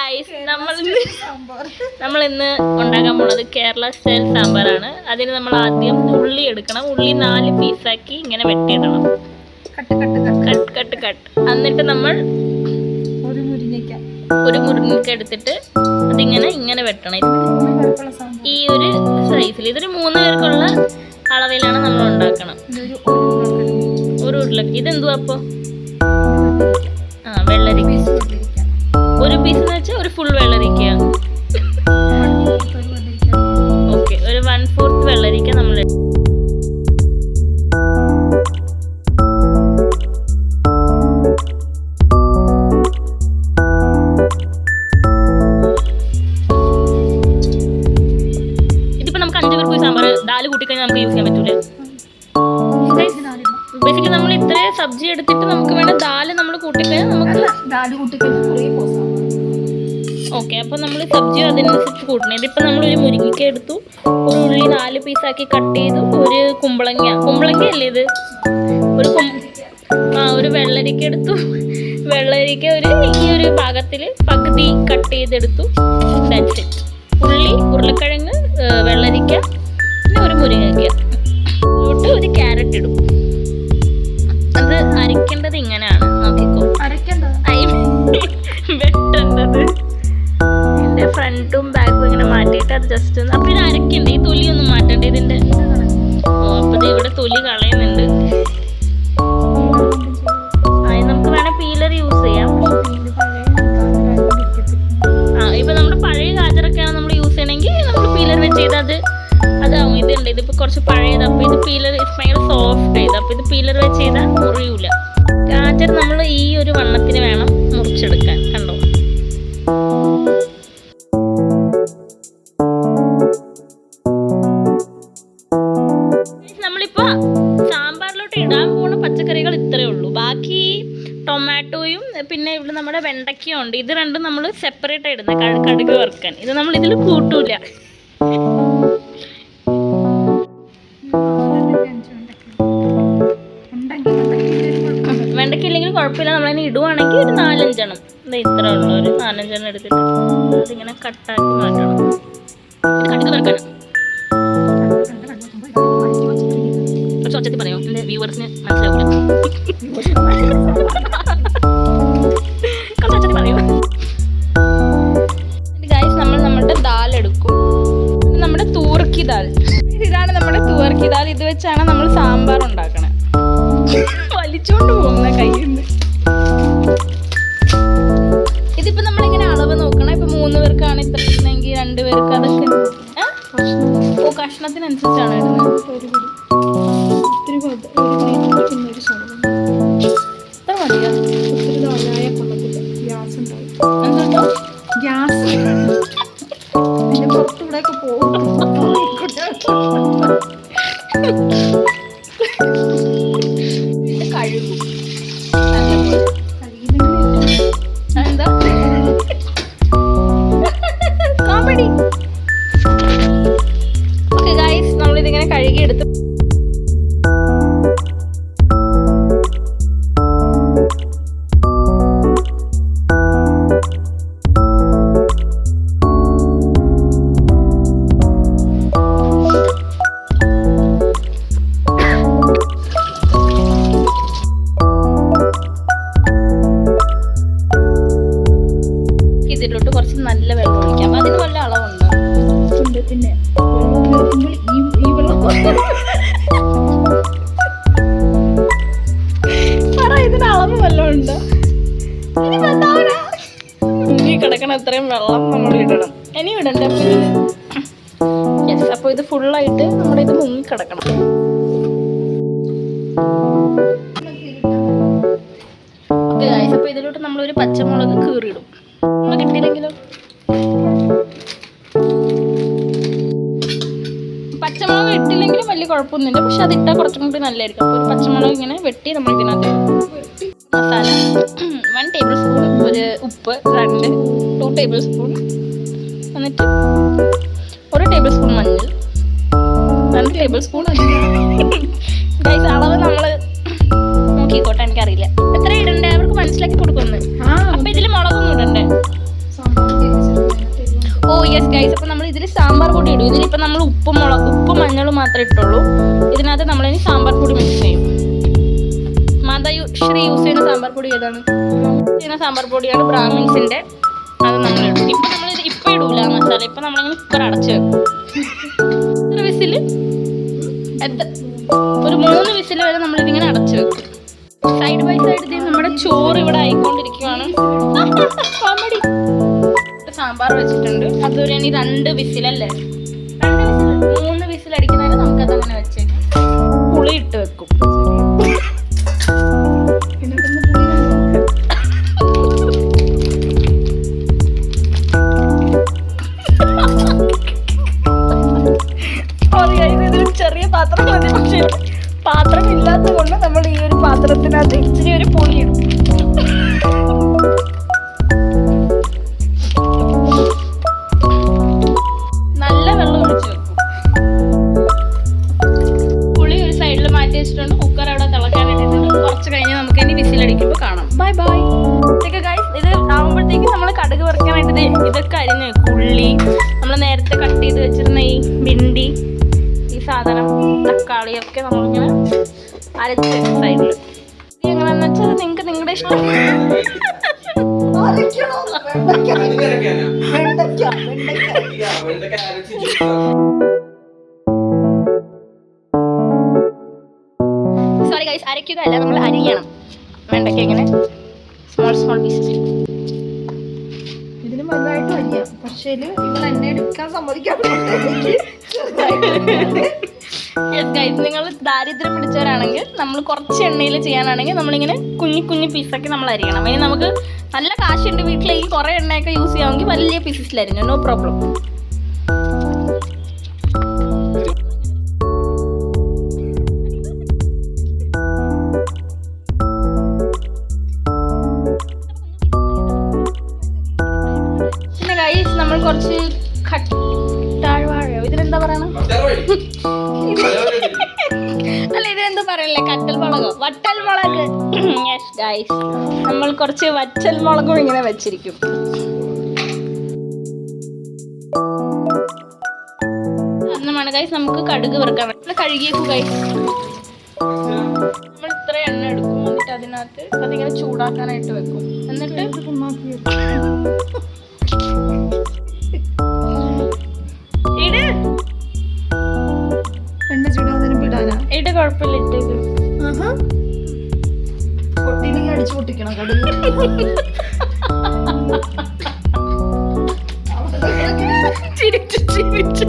Guys, നമ്മൾ ഇന്ന് ഉണ്ടാക്കാൻ പോകുന്നത് കേരള സ്റ്റൈൽ സാമ്പാറാണ്. അതിന് നമ്മൾ ആദ്യം ഉള്ളി എടുക്കണം. ഉള്ളി 4 പീസാക്കി ഇങ്ങനെ വെട്ടിയിടണം. കട്ട്. എന്നിട്ട് നമ്മൾ ഒരു മുരിങ്ങയ്ക്ക എടുത്തിട്ട് അതിങ്ങനെ വെട്ടണം. ഈ ഒരു സൈസിൽ ഇതൊരു 3 പേർക്കുള്ള അളവിലാണ് നമ്മൾ ഉണ്ടാക്കണം. ഒരു ഉരുളക്ക് ഇതെന്തുവാ അപ്പോ? വെള്ളരിക്ക. ഒരു പീസ് എന്ന് വെച്ചാൽ ഒരു ഫുൾ വെള്ളരിക്ക. ഓക്കെ, ഒരു 1/4 വെള്ളരിക്ക നമ്മൾ. ഇതിപ്പോ നമുക്ക് 5 പേർക്ക് സാമ്പാർ ദാല് കൂട്ടിക്കഴിഞ്ഞാൽ നമുക്ക് യൂസ് ചെയ്യാൻ പറ്റൂലേ? ബേസിക്കലി നമ്മൾ ഇത്രയും സബ്ജി എടുത്തിട്ട് നമുക്ക് വേണം ദാല് നമ്മൾ കൂട്ടിക്കഴിഞ്ഞാൽ നമുക്ക് ഓക്കെ. അപ്പോൾ നമ്മൾ സബ്ജി അതിനനുസരിച്ച് കൂട്ടണം. ഇതിപ്പോൾ നമ്മൾ ഒരു മുരിങ്ങയ്ക്ക എടുത്തു, ഒരു ഉള്ളി 4 പീസാക്കി കട്ട് ചെയ്തു, ഒരു കുമ്പളങ്ങ അല്ലേ ഇത്, ഒരു വെള്ളരിക്ക എടുത്തു. വെള്ളരിക്ക ഈ ഒരു ഭാഗത്തിൽ പകുതി കട്ട് ചെയ്തെടുത്തു. That's it. ഉള്ളി, ഉരുളക്കിഴങ്ങ്, വെള്ളരിക്ക, പിന്നെ ഒരു മുരിങ്ങയ്ക്ക, ഇതിലോട്ട് ഒരു ക്യാരറ്റ് ഇടും. അത് അരയ്ക്കേണ്ടത് ഇങ്ങനെയാണ്. നോക്കിക്കോ, വെട്ടേണ്ടത് ഇതിന്റെ ഫ്രണ്ടും ബാക്കും ഇങ്ങനെ മാറ്റിയിട്ട് അത് ജസ്റ്റ് ഒന്ന്. അപ്പൊ ഇത് അരക്കണ്ടേ? ഈ തൊലിയൊന്നും മാറ്റണ്ട ഇതിന്റെ. അപ്പൊ ഇത് ഇവിടെ തൊലി കളയുന്നുണ്ട്. നമുക്ക് വേണേ പീലർ യൂസ് ചെയ്യാം. ഇപ്പൊ നമ്മുടെ പഴയ ഗാജറൊക്കെയാണ് നമ്മൾ യൂസ് ചെയ്യണമെങ്കിൽ നമ്മൾ പീലർ വെച്ച് ചെയ്ത് അതാവും. ഇതുണ്ട്, ഇതിപ്പോ കുറച്ച് പഴയത്. അപ്പൊ ഇത് പീലർ ഭയങ്കര സോഫ്റ്റ് ചെയ്ത്. അപ്പൊ ഇത് പീലർ വെച്ച് ചെയ്താൽ മുറിയൂല. ഗാജർ നമ്മൾ ഈ ഒരു വണ്ണത്തിന് വേണം മുറിച്ചെടുക്കാൻ. കണ്ടോ? നമ്മളിപ്പോ സാമ്പാറിലോട്ട് ഇടാൻ പോണ പച്ചക്കറികൾ ഇത്രയേ ഉള്ളൂ. ബാക്കി ടൊമാറ്റോയും പിന്നെ ഇവിടെ നമ്മുടെ വെണ്ടയ്ക്കയും ഉണ്ട്. ഇത് രണ്ടും നമ്മൾ സെപ്പറേറ്റ് ഇടുന്നത് കടുക് വറുക്കാൻ. ഇത് നമ്മൾ ഇതിൽ കൂട്ടൂല. വെണ്ടയ്ക്ക ഇല്ലെങ്കിൽ കുഴപ്പമില്ല. നമ്മളതിന് ഇടുവാണെങ്കിൽ ഒരു 4-5 എണ്ണം, ഇത്ര ഉള്ളൂ, ഒരു 4-5 എണ്ണം എടുത്തിട്ട് അതിങ്ങനെ കട്ടാക്കി മാറ്റണം. കടുക് വറുക്കാൻ കുറച്ച് ഒച്ചത്തിൽ പറയോ, എൻ്റെ വ്യൂവേഴ്സിന് മനസ്സിലാവില്ല. കുറച്ച് ഒച്ചത്തിൽ പറയോ. ഗൈസ്, നമ്മൾ നമ്മുടെ ദാൽ എടുക്കും. നമ്മുടെ തൂർക്കി ദാൽ. ഇതാണ് നമ്മുടെ തൂർക്കി ദാൽ. ഇത് വെച്ചാണ് നമ്മൾ സാമ്പാർ ഉണ്ടാക്കണേ. വലിച്ചോണ്ട് പോകുന്ന കയ്യിൽ നിന്ന്. ഇതിപ്പോ നമ്മളിങ്ങനെ അളവ് നോക്കണം. ഇപ്പൊ 3 പേർക്കാണ് ഇത്ര ഇടുന്നെങ്കിൽ 2 പേർക്ക് അതൊക്കെ കഷ്ണത്തിനനുസരിച്ചാണ് ഇടുന്നത്. എന്തോ ഗ്യാസ് പുറത്തൂടെ ഒക്കെ പോകും. കോമഡി. ഓക്കെ ഗൈസ്, നമ്മളിതിങ്ങനെ കഴുകിയെടുത്ത് ഇതിലോട്ട് കുറച്ച് നല്ല വെള്ളം ഒഴിക്കാം. അതിന് വല്ല അളവുണ്ടോ? പിന്നെ ഇതിന് അളവ് വല്ലതും ഉണ്ടോ? മുങ്ങി കിടക്കണ അത്രയും വെള്ളം നമ്മൾ ഇടണം. ഇനി ഇടണ്ട. യെസ്, അപ്പോൾ ഇത് ഫുള്ളായിട്ട് നമ്മുടെ ഇത് മുങ്ങി കിടക്കണം. ഓക്കെ ഗൈസ്, അപ്പോൾ ഇതിലോട്ട് നമ്മളൊരു പച്ചമുളക് കീറിയിടും. കിട്ടിയില്ലെങ്കിലോ? പച്ചമുളക് ഇട്ടില്ലെങ്കിലും വലിയ കുഴപ്പമൊന്നുമില്ല. പക്ഷെ അതിട്ടാൽ കുറച്ചും കൂടി നല്ലതായിരിക്കും. അപ്പോൾ ഒരു പച്ചമുളക് ഇങ്ങനെ വെട്ടി നമ്മൾ ഇതിനകത്ത് മസാല 1 ടേബിൾ സ്പൂൺ, ഒരു ഉപ്പ് 2 ടേബിൾ സ്പൂൺ, എന്നിട്ട് 1 ടേബിൾ സ്പൂൺ മഞ്ഞൾ, 2 ടേബിൾ സ്പൂൺ. ഗൈസ്, അളവ് നമ്മൾ നോക്കിക്കോട്ടെ, എനിക്കറിയില്ല എത്ര ഇടണ്ടേ, അവർക്ക് മനസ്സിലാക്കി കൊടുക്കുന്നു. അപ്പൊ ഇതിൽ മുളകൊന്നും ഇടണ്ടേ? യെസ് ഗൈസ്, അപ്പോൾ നമ്മൾ ഇതിൽ സാമ്പാർ പൊടി ഇടും. ഇതിലിപ്പോൾ നമ്മൾ ഉപ്പും മഞ്ഞളും മാത്രമേ ഇട്ടുള്ളൂ. ഇതിനകത്ത് നമ്മളിനി സാമ്പാർ പൊടി മിക്സ് ചെയ്യും. മാതാശ്രീ യൂസ് ചെയ്യുന്ന സാമ്പാർ പൊടി ഏതാണ്? ചെയ്യുന്ന സാമ്പാർ പൊടിയാണ് ബ്രാഹ്മിൻസിൻ്റെ. അത് നമ്മളിടും. ഇപ്പം നമ്മളിത് ഇപ്പം ഇടൂല മസാല. ഇപ്പം നമ്മളിങ്ങനെ കുക്കർ അടച്ച് വെക്കും. എത്ര വിസിൽ? ഒരു 3 വിസിൽ വരെ നമ്മളിതിങ്ങനെ അടച്ച് വെക്കും. സൈഡ് ബൈ സൈഡ് നമ്മുടെ ചോറ് ഇവിടെ ആയിക്കൊണ്ടിരിക്കുകയാണ്. കോമഡി. സാമ്പാർ വെച്ചിട്ടുണ്ട്. അതൊരു ഇനി 2 വിസിലല്ലേ, 3 വിസിൽ അടിക്കുന്നതിന് നമുക്കത് അങ്ങനെ വെച്ചേക്കാം. പുളി ഇട്ട് വെക്കും. ഇതൊരു ചെറിയ പാത്രം മതി, പക്ഷേ പാത്രം ഇല്ലാത്തത് കൊണ്ട് നമ്മൾ ഈ ഒരു പാത്രത്തിനകത്ത് ഇച്ചിരി ഒരു പുളി ഇടും. നല്ല വെള്ളം ഒഴിച്ച് വെക്കും. പുളി ഒരു സൈഡിൽ മാറ്റി വെച്ചിട്ടുണ്ട്. കുക്കർ അവിടെ തിളക്കാനായിട്ടുണ്ട്. കുറച്ച് കഴിഞ്ഞ് നമുക്ക് ഇനി വിസിലടിക്കുമ്പോൾ കാണാം. Bye bye. ഇതൊക്കെ ഗൈസ്, ഇത് ആകുമ്പോഴത്തേക്കും നമ്മൾ കടുക് വറുക്കാനായിട്ട് ഇതൊക്കെ അരിഞ്ഞ് വെക്കും. ഉള്ളി, നമ്മൾ നേരത്തെ കട്ട് ചെയ്ത് വെച്ചിരുന്ന ഈ ഭിണ്ടി, ഈ സാധനം, തക്കാളിയൊക്കെ നമ്മളിങ്ങനെ അരച്ച് വെക്കും സൈഡിൽ. എങ്ങനെയാണെന്ന് വെച്ചാൽ നിങ്ങൾക്ക് നിങ്ങളുടെ ഇഷ്ടം. സോറി ഗൈസ്, അരയ്ക്കുക അല്ല, നമ്മൾ അരിയണം വെണ്ടയ്ക്ക ഇങ്ങനെ സ്മോൾ പീസസ്. ഇതിന് വലുതായിട്ട് അരിയാം, പക്ഷേ ഇവൾ എന്നെ എടുക്കാൻ സമ്മതിക്കാൻ. നിങ്ങൾ ദാരിദ്ര്യം പിടിച്ചവരാണെങ്കിൽ, നമ്മൾ കുറച്ച് എണ്ണയിൽ ചെയ്യാനാണെങ്കിൽ നമ്മളിങ്ങനെ കുഞ്ഞു പീസൊക്കെ നമ്മൾ അരിയണം. ഇനി നമുക്ക് നല്ല കാശുണ്ട് വീട്ടിലേക്ക് കുറേ എണ്ണയൊക്കെ യൂസ് ചെയ്യാമെങ്കിൽ വലിയ പീസസിലരിഞ്ഞു, നോ പ്രോബ്ലം. പിന്നെ ഗൈസ്, നമ്മൾ കുറച്ച് ഇതിനെന്താ പറയണം? അല്ല, ഇതിനെന്താ പറയല്ലേ? വട്ടൽ മുളക്. യെസ് ഗൈസ്, നമ്മൾ കുറച്ച് വറ്റൽ മുളകും ഇങ്ങനെ വെച്ചിരിക്കും. അന്നമാണ് ഗൈസ് നമുക്ക് കടുക് വറുക്കാൻ. കഴുകിയേക്കും ഗൈസ്. നമ്മൾ ഇത്ര എണ്ണ എടുക്കും, എന്നിട്ട് അതിനകത്ത് അതിങ്ങനെ ചൂടാക്കാനായിട്ട് വെക്കും. എന്നിട്ട് ഇട്ട് കുഴപ്പമില്ല, ഇട്ടേക്ക്. അടിച്ചു പൊട്ടിക്കണം കടുക്. ചിരിച്ചു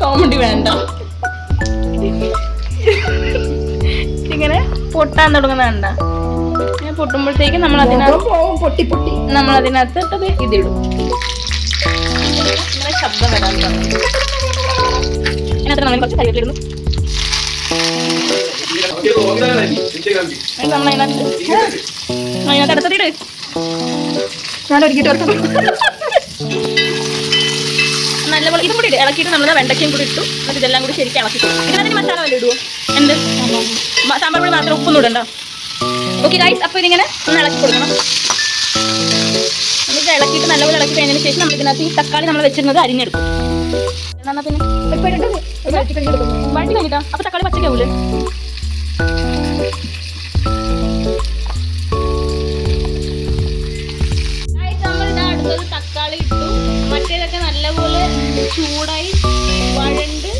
കോമഡി വേണ്ട. ഇങ്ങനെ പൊട്ടാൻ തുടങ്ങുന്നണ്ട. പൊട്ടുമ്പോഴത്തേക്ക് നമ്മൾ അതിനകത്ത് ഇതിടും. ഇങ്ങനെ ശബ്ദം വരാൻ തുടങ്ങും. അതിനകത്ത് നമ്മൾ കുറച്ച് കരിവേപ്പില ഇടുന്നു. നമ്മളതിനകത്ത് അടുത്തിട്ട് ഞാൻ ഒരുക്കിട്ട് വരക്കാം. നല്ലപോലെ ഇതും കൂടി ഇളക്കിയിട്ട് നമ്മൾ വെണ്ടയ്ക്കയും കൂടി ഇട്ടു. എന്നിട്ട് ഇതെല്ലാം കൂടി ശരിക്കും ഇളക്കി. ഇതിനകത്ത് മസാല വല്ല ഇടുവോ? എന്ത് സാമ്പാർ പൊടി മാത്രം, ഉപ്പൊന്നും ഇടണ്ട. ഓക്കെ ഗൈസ്, അപ്പോൾ ഇതിങ്ങനെ ഒന്ന് ഇളക്കി കൊടുക്കണം. നമുക്ക് ഇളക്കിയിട്ട് നല്ലപോലെ ഇളക്കി കഴിഞ്ഞതിന് ശേഷം നമ്മൾ ഇതിനകത്ത് ഈ തക്കാളി നമ്മൾ വെച്ചിരുന്നത് അരിഞ്ഞെടുക്കും. എന്നാൽ പിന്നെ വഴറ്റി കഴിഞ്ഞിട്ടാ. അപ്പോൾ തക്കാളി പച്ചക്കാവൂലേ? നമ്മളിതാ അടുത്തത് തക്കാളി ഇട്ടു. മറ്റേതൊക്കെ നല്ലപോലെ ചൂടായി വഴണ്ട്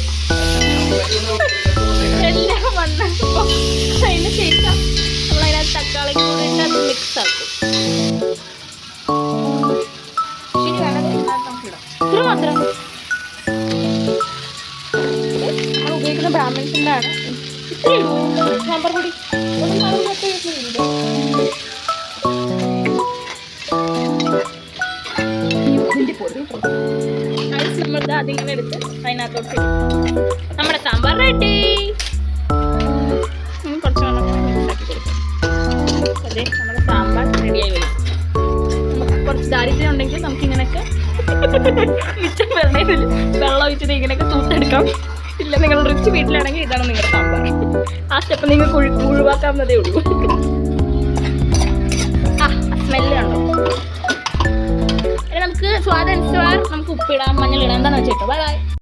എല്ലാം വന്നപ്പോൾ അതിന് ശേഷം നമ്മളതിനകത്ത് തക്കാളി കൂടെ ഇട്ട് അത് മിക്സ് ആക്കും. ശരി, വേണ്ടത് നമുക്കിടാം. ഇത്ര മാത്രം. നമ്മൾ ഉപയോഗിക്കുന്ന ബ്രാഹ്മിൻസിൻ്റെ ആണ്. ഇത്ര ഇടുവോ സാമ്പാർ പൊടി? നമ്മളിത് അതിങ്ങനെ എടുത്ത് അതിനകത്തോട്ട് നമ്മുടെ സാമ്പാർ റെഡി. കുറച്ച് വെള്ളം മിക്സാക്കി കൊടുക്കും. അതെ, നമ്മുടെ സാമ്പാർ റെഡിയായി വരും. നമുക്ക് കുറച്ച് ദാരിദ്ര്യം ഉണ്ടെങ്കിൽ നമുക്കിങ്ങനെയൊക്കെ മിച്ചം വരണേതിൽ വെള്ളം ഒഴിച്ചത് ഇങ്ങനെയൊക്കെ തൂത്തെടുക്കാം. ഇല്ല, നിങ്ങൾ റിച്ച് വീട്ടിലാണെങ്കിൽ ഇതാണ് നിങ്ങളുടെ സാമ്പാർ. ആ സ്റ്റെപ്പ് നിങ്ങൾക്ക് ഒഴിവാക്കാവുന്നതേ ഉള്ളൂ. ആ സ്മെല്ല് കണ്ടോ. നമുക്ക് സ്വാദനുസരിച്ച് നമുക്ക് ഉപ്പിടാം, മഞ്ഞളിടാം, എന്താണെന്ന് വെച്ചിട്ടോ. Bye bye.